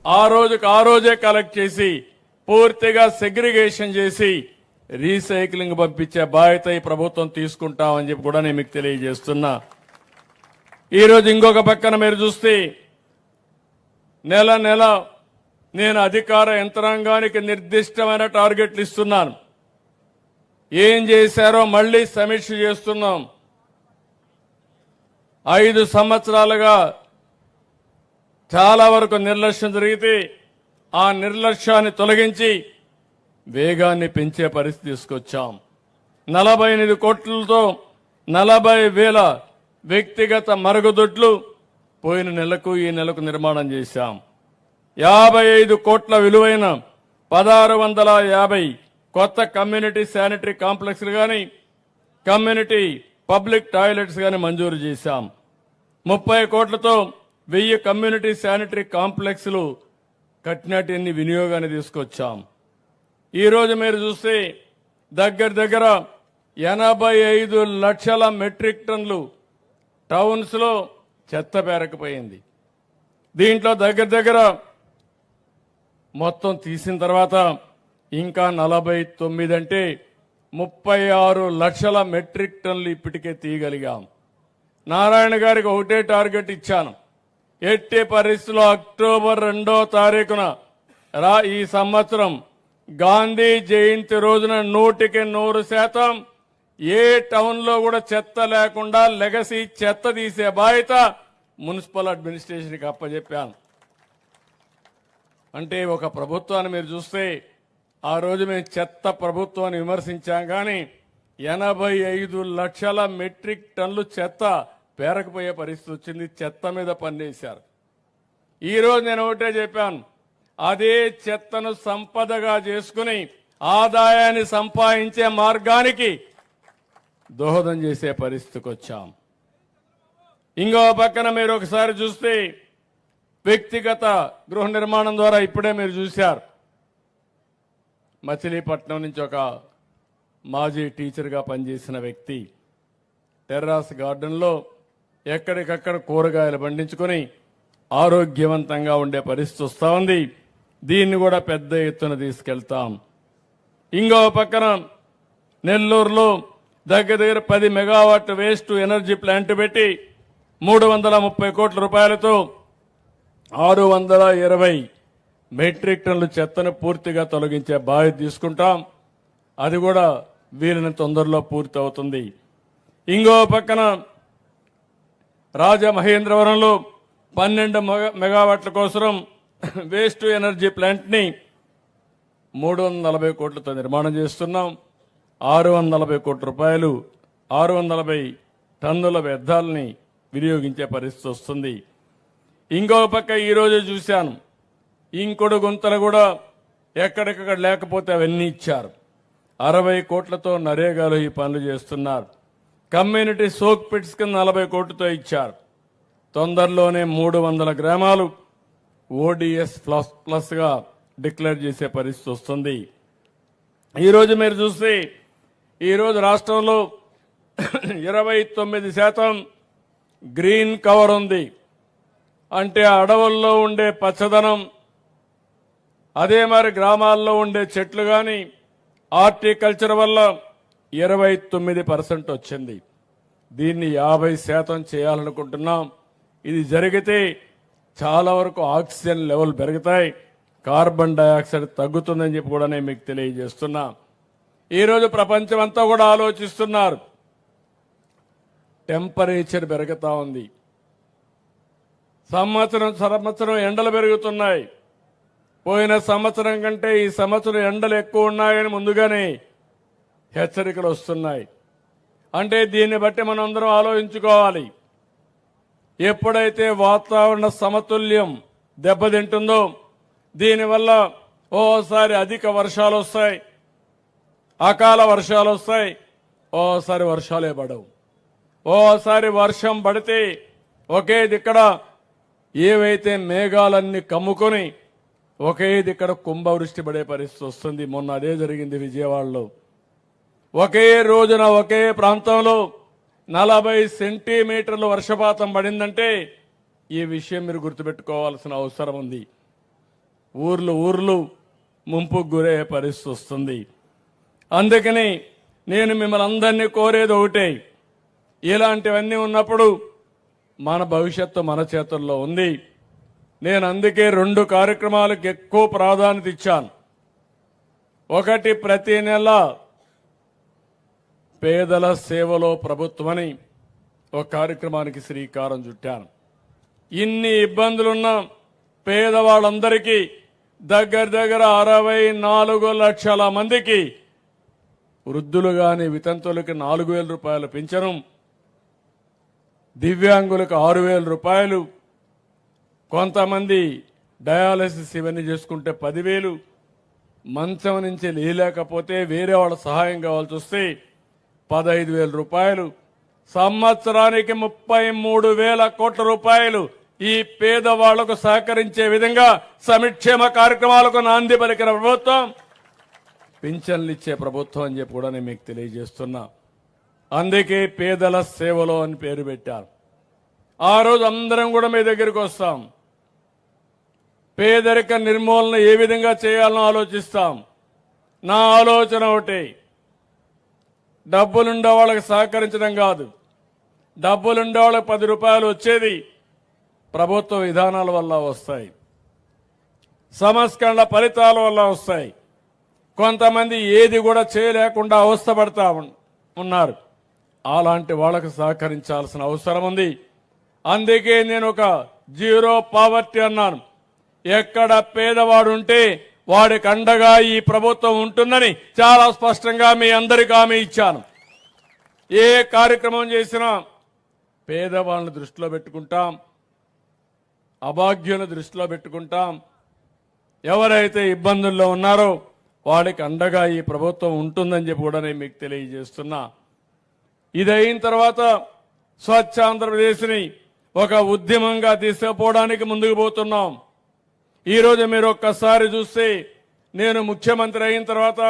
ఆ రోజే కలెక్ట్ చేసి పూర్తిగా సెగ్రిగేషన్ చేసి రీసైక్లింగ్ పంపించే బాధ్యత ఈ ప్రభుత్వం తీసుకుంటామని చెప్పి కూడా నేను మీకు తెలియజేస్తున్నా. ఈరోజు ఇంకొక పక్కన మీరు చూస్తే నెల నెల నేను అధికార యంత్రాంగానికి నిర్దిష్టమైన టార్గెట్లు ఇస్తున్నాను. ఏం చేశారో మళ్లీ సమీక్ష చేస్తున్నాం. 5 సంవత్సరాలుగా చాలా వరకు నిర్లక్ష్యం జరిగితే ఆ నిర్లక్ష్యాన్ని తొలగించి వేగాన్ని పెంచే పరిస్థితి తీసుకొచ్చాం. 48 కోట్లతో 40,000 వ్యక్తిగత మరుగుదొడ్లు పోయిన నెలకు ఈ నెలకు నిర్మాణం చేశాం. 55 కోట్ల విలువైన 1650 కొత్త కమ్యూనిటీ శానిటరీ కాంప్లెక్స్లు కానీ కమ్యూనిటీ పబ్లిక్ టాయిలెట్స్ కానీ మంజూరు చేశాం. 30 కోట్లతో 1000 కమ్యూనిటీ శానిటరీ కాంప్లెక్స్లు కట్టినటిని వినియోగాన్ని తీసుకొచ్చాం. ఈరోజు మీరు చూస్తే దగ్గర 85 లక్షల మెట్రిక్ టన్నులు టౌన్స్ లో చెత్త పేరకపోయింది. దీంట్లో దగ్గర మొత్తం తీసిన తర్వాత ఇంకా 49 అంటే 36 లక్షల మెట్రిక్ టన్నులు ఇప్పటికే తీయగలిగాం. నారాయణ గారికి ఒకటే టార్గెట్ ఇచ్చాను. ఎట్టి పరిస్థితుల్లో అక్టోబర్ 2వ తారీఖున ఈ సంవత్సరం గాంధీ జయంతి రోజున 100% ఏ టౌన్ లో కూడా చెత్త లేకుండా లెగసీ చెత్త తీసే బాధ్యత మున్సిపల్ అడ్మినిస్ట్రేషన్కి అప్పచెప్పాను. అంటే ఒక ప్రభుత్వాన్ని మీరు చూస్తే ఆ రోజు మేము చెత్త ప్రభుత్వాన్ని విమర్శించాం కానీ 85 లక్షల మెట్రిక్ టన్నులు చెత్త పేరకపోయే పరిస్థితి వచ్చింది. చెత్త మీద పన్నేశారు. ఈరోజు నేను ఒకటే చెప్పాను, అదే చెత్తను సంపదగా చేసుకుని ఆదాయాన్ని సంపాదించే మార్గానికి దోహదం చేసే పరిస్థితికి వచ్చాం. ఇంకో పక్కన మీరు ఒకసారి చూస్తే వ్యక్తిగత గృహ నిర్మాణం ద్వారా ఇప్పుడే మీరు చూశారు. మచిలీపట్నం నుంచి ఒక మాజీ టీచర్గా పనిచేసిన వ్యక్తి టెర్రాస్ గార్డెన్లో ఎక్కడికక్కడ కూరగాయలు పండించుకొని ఆరోగ్యవంతంగా ఉండే పరిస్థితి వస్తూ ఉంది. దీన్ని కూడా పెద్ద ఎత్తున తీసుకెళ్తాం. ఇంకో పక్కన నెల్లూరులో దగ్గర 10 మెగావాట్ వేస్ట్ ఎనర్జీ ప్లాంట్ పెట్టి 330 కోట్ల రూపాయలతో 620 మెట్రిక్ టన్నుల చెత్తను పూర్తిగా తొలగించే బాధ్యత తీసుకుంటాం. అది కూడా వీలైన తొందరలో పూర్తి అవుతుంది. ఇంకో పక్కన రాజమహేంద్రవరంలో 12 మెగావాట్ల కోసం వేస్ట్ ఎనర్జీ ప్లాంట్ ని 340 కోట్లతో నిర్మాణం చేస్తున్నాం. 640 కోట్ల రూపాయలు 640 టన్నుల వ్యర్థాలని వినియోగించే పరిస్థితి వస్తుంది. ఇంకో పక్క ఈరోజు చూశాను, ఇంకొడు గుంతలు కూడా ఎక్కడికక్కడ లేకపోతే అవన్నీ ఇచ్చారు. 60 కోట్లతో నరేగాలో ఈ పనులు చేస్తున్నారు. కమ్యూనిటీ సోక్ పిట్స్ కింద 40 కోట్లతో ఇచ్చారు. తొందరలోనే 300 గ్రామాలు ఓడిఎస్ ప్లస్ గా డిక్లేర్ చేసే పరిస్థితి వస్తుంది. ఈరోజు మీరు చూస్తే ఈరోజు రాష్ట్రంలో 29% గ్రీన్ కవర్ ఉంది. అంటే అడవుల్లో ఉండే పచ్చదనం, అదే మరి గ్రామాల్లో ఉండే చెట్లు కానీ హార్టికల్చర్ వల్ల 29% వచ్చింది. దీన్ని 50% చేయాలనుకుంటున్నాం. ఇది జరిగితే చాలా వరకు ఆక్సిజన్ లెవెల్ పెరుగుతాయి, కార్బన్ డయాక్సైడ్ తగ్గుతుందని చెప్పి కూడా నేను మీకు తెలియజేస్తున్నా. ఈరోజు ప్రపంచం అంతా కూడా ఆలోచిస్తున్నారు. టెంపరేచర్ పెరుగుతా ఉంది. సంవత్సరం ఎండలు పెరుగుతున్నాయి. పోయిన సంవత్సరం కంటే ఈ సంవత్సరం ఎండలు ఎక్కువ ఉన్నాయని ముందుగానే హెచ్చరికలు వస్తున్నాయి. అంటే దీన్ని బట్టి మనం అందరం ఆలోచించుకోవాలి. ఎప్పుడైతే వాతావరణ సమతుల్యం దెబ్బతింటుందో దీనివల్ల ఓసారి అధిక వర్షాలు వస్తాయి, అకాల వర్షాలు వస్తాయి, ఓసారి వర్షాలే పడవు. ఓసారి వర్షం పడితే ఒకే దిక్కడ ఏవైతే మేఘాలన్నీ కమ్ముకొని ఒకే దిక్కడ కుంభవృష్టి పడే పరిస్థితి వస్తుంది. మొన్న అదే జరిగింది విజయవాడలో. ఒకే రోజున ఒకే ప్రాంతంలో 40 సెంటీమీటర్లు వర్షపాతం పడిందంటే ఈ విషయం మీరు గుర్తుపెట్టుకోవాల్సిన అవసరం ఉంది. ఊర్లు ముంపుకు గురయ్యే పరిస్థితి వస్తుంది. అందుకని నేను మిమ్మల్ని అందరినీ కోరేది ఒకటే, ఇలాంటివన్నీ ఉన్నప్పుడు మన భవిష్యత్తు మన చేతుల్లో ఉంది. నేను అందుకే 2 కార్యక్రమాలకు ఎక్కువ ప్రాధాన్యత ఇచ్చాను. ఒకటి, ప్రతి నెల పేదల సేవలో ప్రభుత్వమని ఒక కార్యక్రమానికి శ్రీకారం చుట్టాను. ఇన్ని ఇబ్బందులున్న పేదవాళ్ళందరికీ దగ్గర 64 లక్షల మందికి వృద్ధులు గాని వితంతులకి 4,000 రూపాయలు పింఛను, దివ్యాంగులకు 6,000 రూపాయలు, కొంతమంది డయాలసిస్ ఇవన్నీ చేసుకుంటే 10,000, మంచం నుంచి లేలేకపోతే వేరే వాళ్ళ సహాయం కావాల్సి వస్తే 15,000 రూపాయలు, సంవత్సరానికి 33,000 కోట్ల రూపాయలు ఈ పేదవాళ్లకు సహకరించే విధంగా సంక్షేమ కార్యక్రమాలకు నాంది పలికిన ప్రభుత్వం, పింఛన్లు ఇచ్చే ప్రభుత్వం అని చెప్పి కూడా నేను మీకు తెలియజేస్తున్నా. అందుకే పేదల సేవలో అని పేరు పెట్టారు. ఆ రోజు అందరం కూడా మీ దగ్గరికి వస్తాం. పేదరిక నిర్మూలన ఏ విధంగా చేయాలని ఆలోచిస్తాం. నా ఆలోచన ఒకటి, డబ్బులుండే వాళ్ళకి సహకరించడం కాదు, డబ్బులుండే వాళ్ళకి 10 రూపాయలు వచ్చేది ప్రభుత్వ విధానాల వల్ల వస్తాయి, సంస్కరణల ఫలితాల వల్ల వస్తాయి. కొంతమంది ఏది కూడా చేయలేకుండా అవస్థపడతా ఉన్నారు. అలాంటి వాళ్ళకు సహకరించాల్సిన అవసరం ఉంది. అందుకే నేను ఒక జీరో పావర్టీ అన్నాను. ఎక్కడ పేదవాడు ఉంటే వాడికి అండగా ఈ ప్రభుత్వం ఉంటుందని చాలా స్పష్టంగా మీ అందరికీ హామీ ఇచ్చాను. ఏ కార్యక్రమం చేసినా పేదవాళ్ళని దృష్టిలో పెట్టుకుంటాం, అభాగ్యులను దృష్టిలో పెట్టుకుంటాం. ఎవరైతే ఇబ్బందుల్లో ఉన్నారో వాడికి అండగా ఈ ప్రభుత్వం ఉంటుందని చెప్పి కూడా నేను మీకు తెలియజేస్తున్నా. ఇది అయిన తర్వాత స్వచ్ఛ ఆంధ్రప్రదేశ్ని ఒక ఉద్యమంగా తీసుకుపోవడానికి ముందుకు పోతున్నాం. ఈరోజు మీరు ఒక్కసారి చూస్తే నేను ముఖ్యమంత్రి అయిన తర్వాత